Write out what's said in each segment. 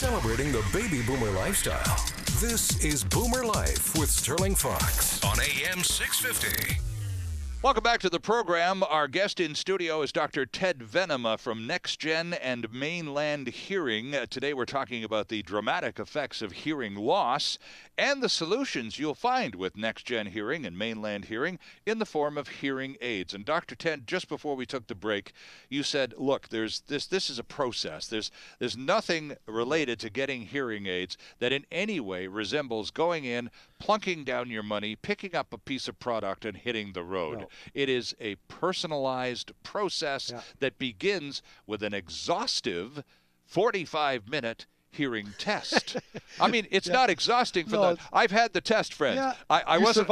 Celebrating the baby boomer lifestyle. This is Boomer Life with Sterling Fox on AM 650. Welcome back to the program. Our guest in studio is Dr. Ted Venema from NexGen and Mainland Hearing. Today we're talking about the dramatic effects of hearing loss and the solutions you'll find with NexGen Hearing and Mainland Hearing in the form of hearing aids. And Dr. Ted, just before we took the break, you said, look, this is a process. There's nothing related to getting hearing aids that in any way resembles going in, plunking down your money, picking up a piece of product and hitting the road. No. It is a personalized process that begins with an exhaustive 45-minute hearing test. I mean, it's not exhausting for that. I've had the test, friends. Yeah, I wasn't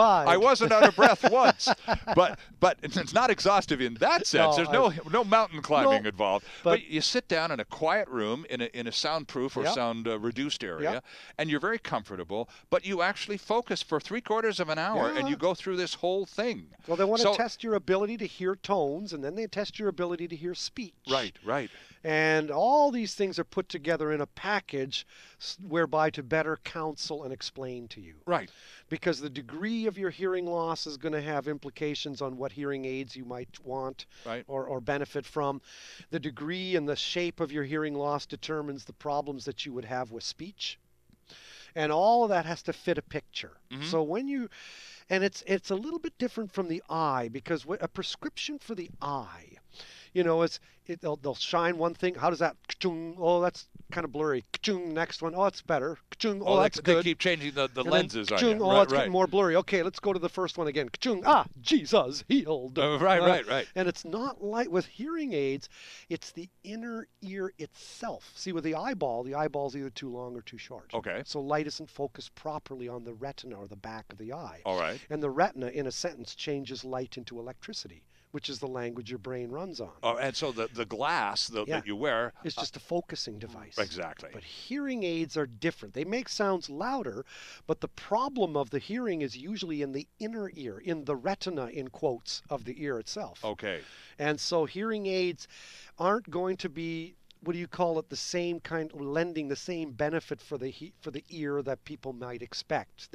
out of breath once, but it's not exhaustive in that sense. There's no mountain climbing involved. But you sit down in a quiet room in a soundproof or sound reduced area, and you're very comfortable. But you actually focus for 3/4 of an hour, and you go through this whole thing. Well, they want to test your ability to hear tones, and then they test your ability to hear speech. Right. And all these things are put together in a package whereby to better counsel and explain to you. Right. Because the degree of your hearing loss is going to have implications on what hearing aids you might want or benefit from. The degree and the shape of your hearing loss determines the problems that you would have with speech. And all of that has to fit a picture. Mm-hmm. So when you... And it's a little bit different from the eye, because a prescription for the eye, you know, they'll shine one thing. How does that? Oh, that's kind of blurry. Next one. Oh, that's better. Oh, that's good. They keep changing the lenses on you. Oh, it's getting more blurry. Okay, let's go to the first one again. Ah, Jesus healed. Right. And it's not like with hearing aids. It's the inner ear itself. See, with the eyeball's either too long or too short. Okay. So light isn't focused properly on the retina or the back of the eye. All right. And the retina, in a sentence, changes light into electricity, which is the language your brain runs on. Oh, and so the glass that you wear is just a focusing device. Exactly. But hearing aids are different. They make sounds louder, but the problem of the hearing is usually in the inner ear, in the retina, in quotes, of the ear itself. Okay. And so hearing aids aren't going to be, what do you call it, the same kind, lending the same benefit for the ear that people might expect.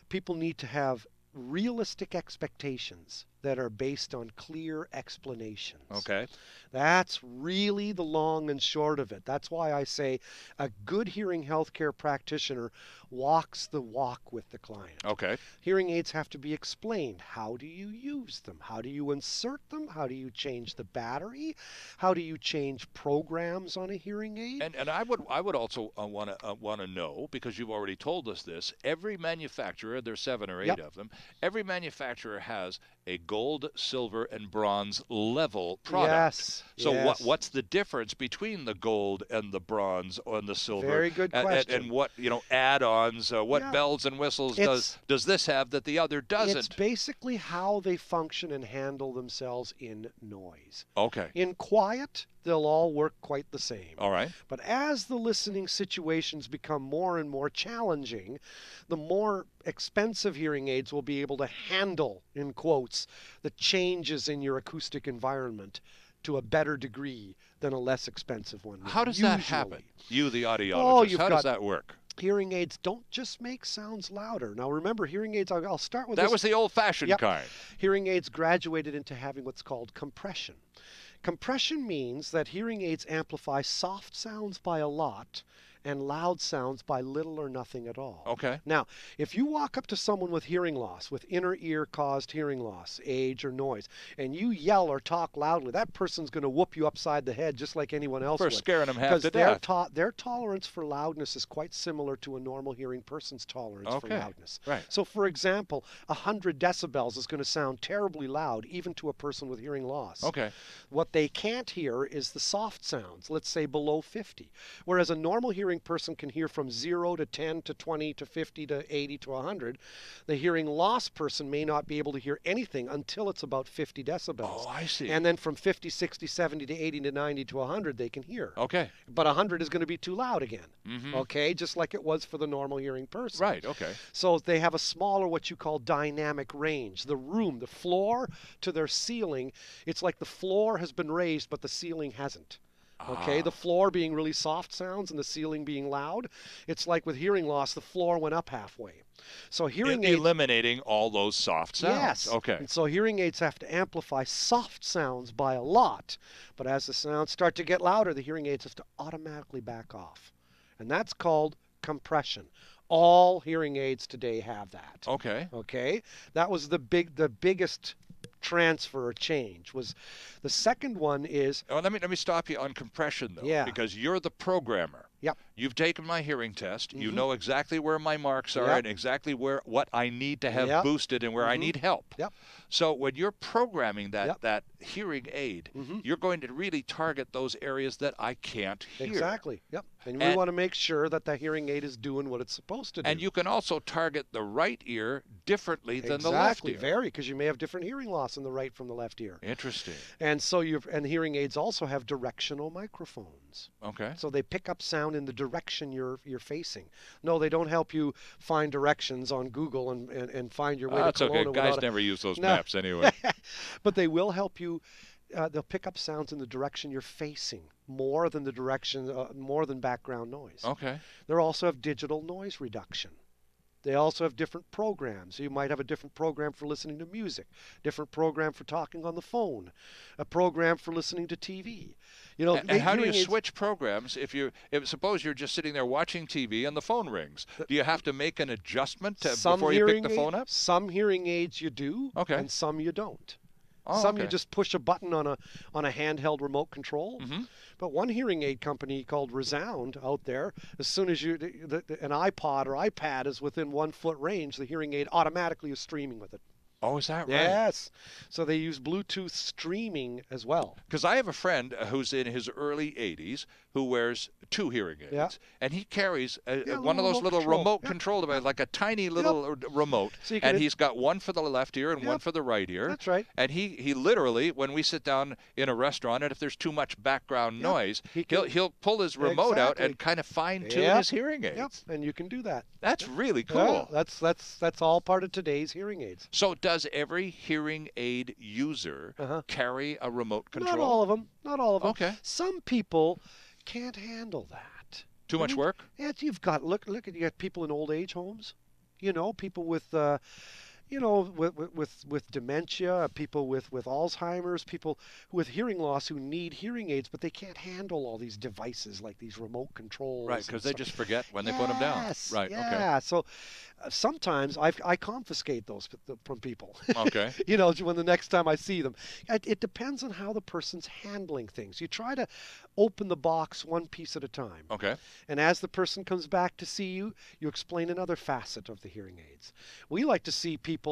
People need to have realistic expectations that are based on clear explanations. Okay. That's really the long and short of it. That's why I say a good hearing healthcare practitioner walks the walk with the client. Okay. Hearing aids have to be explained. How do you use them? How do you insert them? How do you change the battery? How do you change programs on a hearing aid? And I would also want to know, because you've already told us this, every manufacturer, there's 7 or 8 of them, every manufacturer has a gold, silver, and bronze level product. Yes. So what's the difference between the gold and the bronze and the silver? Very good question. And what add-ons, what bells and whistles does this have that the other doesn't? It's basically how they function and handle themselves in noise. Okay. In quiet, they'll all work quite the same. All right. But as the listening situations become more and more challenging, the more expensive hearing aids will be able to handle, in quotes, the changes in your acoustic environment to a better degree than a less expensive one. How does that happen? You, the audiologist, how does that work? Hearing aids don't just make sounds louder. Now remember, hearing aids, I'll start with that was the old-fashioned kind. Hearing aids graduated into having what's called compression. Compression means that hearing aids amplify soft sounds by a lot and loud sounds by little or nothing at all. Okay. Now, if you walk up to someone with hearing loss, with inner ear caused hearing loss, age or noise, and you yell or talk loudly, that person's going to whoop you upside the head just like anyone else would. For scaring them half to death. Because their tolerance for loudness is quite similar to a normal hearing person's tolerance for loudness. Right. So, for example, 100 decibels is going to sound terribly loud even to a person with hearing loss. Okay. What they can't hear is the soft sounds, let's say below 50. Whereas a normal hearing person can hear from 0 to 10 to 20 to 50 to 80 to 100. The hearing loss person may not be able to hear anything until it's about 50 decibels. Oh, I see. And then from 50, 60, 70 to 80 to 90 to 100 they can hear. Okay. But 100 is going to be too loud again. Mm-hmm. Okay, just like it was for the normal hearing person. Right, okay. So they have a smaller, what you call dynamic range. The room, the floor to their ceiling, it's like the floor has been raised but the ceiling hasn't. Okay, the floor being really soft sounds and the ceiling being loud. It's like with hearing loss, the floor went up halfway. So hearing aids eliminating all those soft sounds. Yes. Okay. And so hearing aids have to amplify soft sounds by a lot. But as the sounds start to get louder, the hearing aids have to automatically back off. And that's called compression. All hearing aids today have that. Okay. Okay. That was the biggest transfer or change. Was the second one is let me stop you on compression though. Yeah. Because you're the programmer. Yep. You've taken my hearing test. You know exactly where my marks are and exactly what I need to have boosted and where I need help. Yep. So when you're programming that hearing aid, you're going to really target those areas that I can't hear. Exactly. Yep. And we want to make sure that the hearing aid is doing what it's supposed to do. And you can also target the right ear differently than the left ear. Exactly. Vary, because you may have different hearing loss in the right from the left ear. Interesting. And so hearing aids also have directional microphones. Okay. So they pick up sound in the direction you're facing. No, they don't help you find directions on Google and find your way to Kelowna. That's okay. Guys never use those maps anyway. But they will help you. They'll pick up sounds in the direction you're facing more than more than background noise. Okay. They also have digital noise reduction. They also have different programs. You might have a different program for listening to music, different program for talking on the phone, a program for listening to TV. You know, and how do you switch programs if suppose you're just sitting there watching TV and the phone rings? Do you have to make an adjustment before you pick the phone up? Some hearing aids you do, and some you don't. Some you just push a button on a handheld remote control. But one hearing aid company called Resound out there, as soon as an iPod or iPad is within 1 foot range, the hearing aid automatically is streaming with it. Oh, is that right? Yes. So they use Bluetooth streaming as well. Because I have a friend who's in his early 80s who wears 2 hearing aids, and he carries one of those little remote control devices, like a tiny little remote, so and he's got one for the left ear and one for the right ear. That's right. And he literally, when we sit down in a restaurant, and if there's too much background noise, he'll pull his remote out and kind of fine-tune his hearing aids. Yep. And you can do that. That's really cool. That's all part of today's hearing aids. So does every hearing aid user carry a remote control? Not all of them. Not all of them. Okay. Some people can't handle that. Too much work? Yeah, you've got you got people in old age homes. You know, people with with dementia, people with Alzheimer's, people with hearing loss who need hearing aids, but they can't handle all these devices like these remote controls. Right, because they just forget when they put them down. Right. Yeah. Okay. So sometimes I confiscate those from people. Okay. You know, when the next time I see them, it depends on how the person's handling things. You try to open the box one piece at a time. Okay. And as the person comes back to see you, you explain another facet of the hearing aids. We like to see people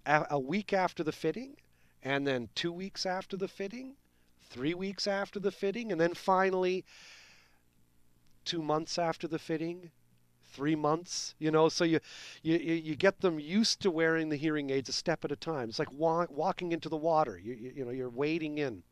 a week after the fitting, and then 2 weeks after the fitting, 3 weeks after the fitting, and then finally 2 months after the fitting, 3 months, you know, so you get them used to wearing the hearing aids a step at a time. It's like walking into the water. You know, you're wading in.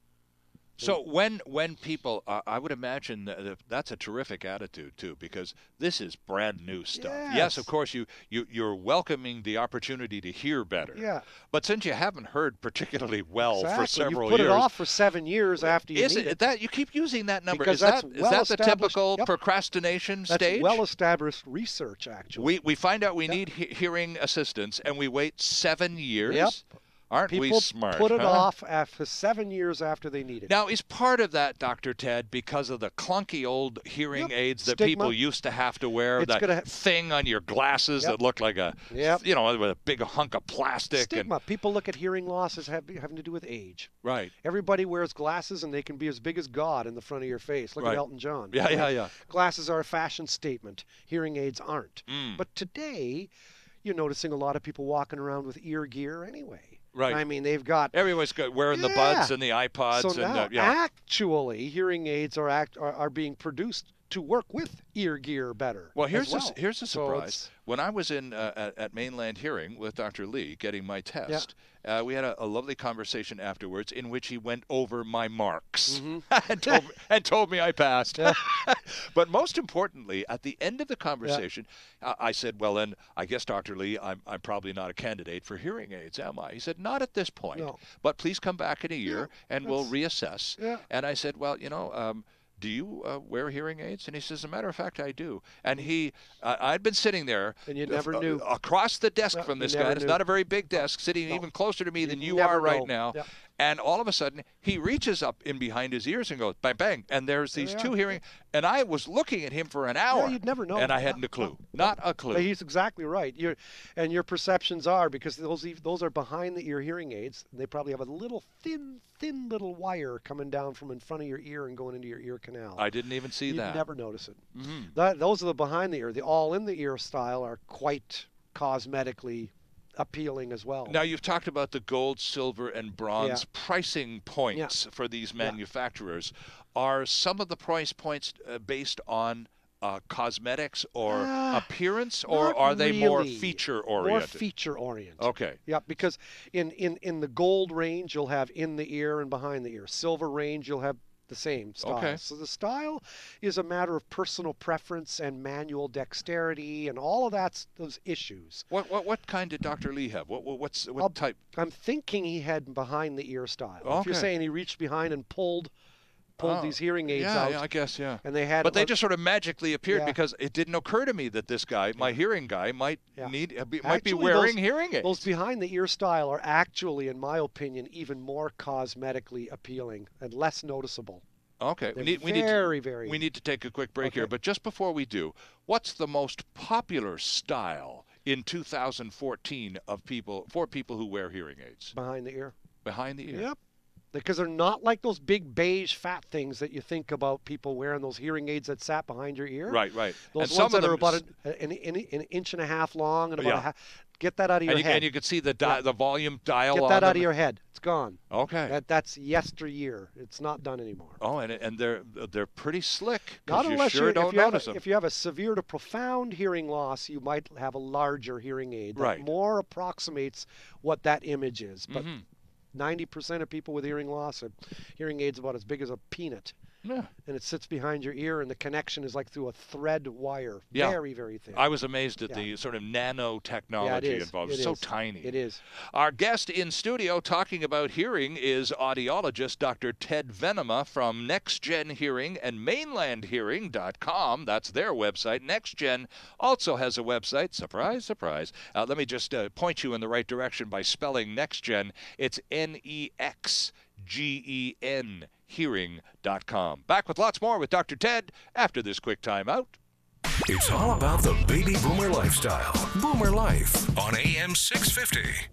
So when people, I would imagine that's a terrific attitude too, because this is brand new stuff. Yes, of course you're welcoming the opportunity to hear better. Yeah. But since you haven't heard particularly well for several years, you put it off for 7 years after you need it. That you keep using that number? Because is that the typical procrastination stage? That's well-established research, actually. We find out we need hearing assistance, and we wait 7 years. Yep. Aren't we smart? People put it off after 7 years after they need it. Now, is part of that, Dr. Ted, because of the clunky old hearing aids that people used to have to wear, that thing on your glasses that looked like a, you know, with a big hunk of plastic? Stigma. People look at hearing loss as having to do with age. Right. Everybody wears glasses, and they can be as big as God in the front of your face. Look at Elton John. Yeah. Glasses are a fashion statement. Hearing aids aren't. But today, you're noticing a lot of people walking around with ear gear anyway. Right. I mean, they've got... Everyone's wearing the buds and the iPods. So now, actually, hearing aids are being produced to work with ear gear better. Well, here's a surprise. When I was in at Mainland Hearing with Dr. Lee getting my test, we had a lovely conversation afterwards in which he went over my marks and told me I passed. But most importantly, at the end of the conversation, I said, well, then, I guess, Dr. Lee, I'm probably not a candidate for hearing aids, am I? He said, not at this point, but please come back in a year and we'll reassess. And I said, well, you know, do you wear hearing aids? And he says, as a matter of fact, I do. And I'd been sitting there and you never knew. Across the desk from this guy. It's not a very big desk, sitting even closer to me than you are right now. Yeah. And all of a sudden, he reaches up in behind his ears and goes, bang, bang. And there's these two hearing. And I was looking at him for an hour. Yeah, you'd never know. And I hadn't a clue. Not a clue. But he's exactly right. Your perceptions are, because those are behind the ear hearing aids. They probably have a little thin little wire coming down from in front of your ear and going into your ear canal. I didn't even see that. You'd never notice it. Those are the behind the ear. The all in the ear style are quite cosmetically appealing as well. Now, you've talked about the gold, silver, and bronze pricing points for these manufacturers. Are some of the price points based on cosmetics or appearance, or are they more feature-oriented? More feature-oriented. Okay. Yeah, because in the gold range, you'll have in the ear and behind the ear. Silver range, you'll have the same style. Okay. So the style is a matter of personal preference and manual dexterity and all of those issues. What kind did Dr. Lee have? What type? I'm thinking he had behind the ear style. Okay. If you're saying he reached behind and pulled these hearing aids out. Yeah, I guess, And they had, but they just sort of magically appeared because it didn't occur to me that this guy, my hearing guy, might be wearing hearing aids. Those behind the ear style are actually, in my opinion, even more cosmetically appealing and less noticeable. Okay, we need to take a quick break here, but just before we do, what's the most popular style in 2014 for people who wear hearing aids? Behind the ear. Behind the ear. Yep. Because they're not like those big beige fat things that you think about people wearing, those hearing aids that sat behind your ear. Right. Those ones that are about an inch and a half long and about a half. Get that out of your head. And you can see the volume dial on them. Get that out of your head. It's gone. Okay. That's yesteryear. It's not done anymore. Oh, and they're pretty slick. Not unless you don't notice them. If you have a severe to profound hearing loss, you might have a larger hearing aid that more approximates what that image is. But 90% of people with hearing loss have hearing aids about as big as a peanut. Yeah. And it sits behind your ear, and the connection is like through a thread wire. Yeah. Very, very thin. I was amazed at the sort of nanotechnology involved. It's so tiny. It is. Our guest in studio talking about hearing is audiologist Dr. Ted Venema from NextGen Hearing and MainlandHearing.com. That's their website. NextGen also has a website. Surprise, surprise. Let me just point you in the right direction by spelling NextGen. It's NexGen. Hearing.com. Back with lots more with Dr. Ted after this quick timeout. It's all about the baby boomer lifestyle. Boomer Life on AM 650.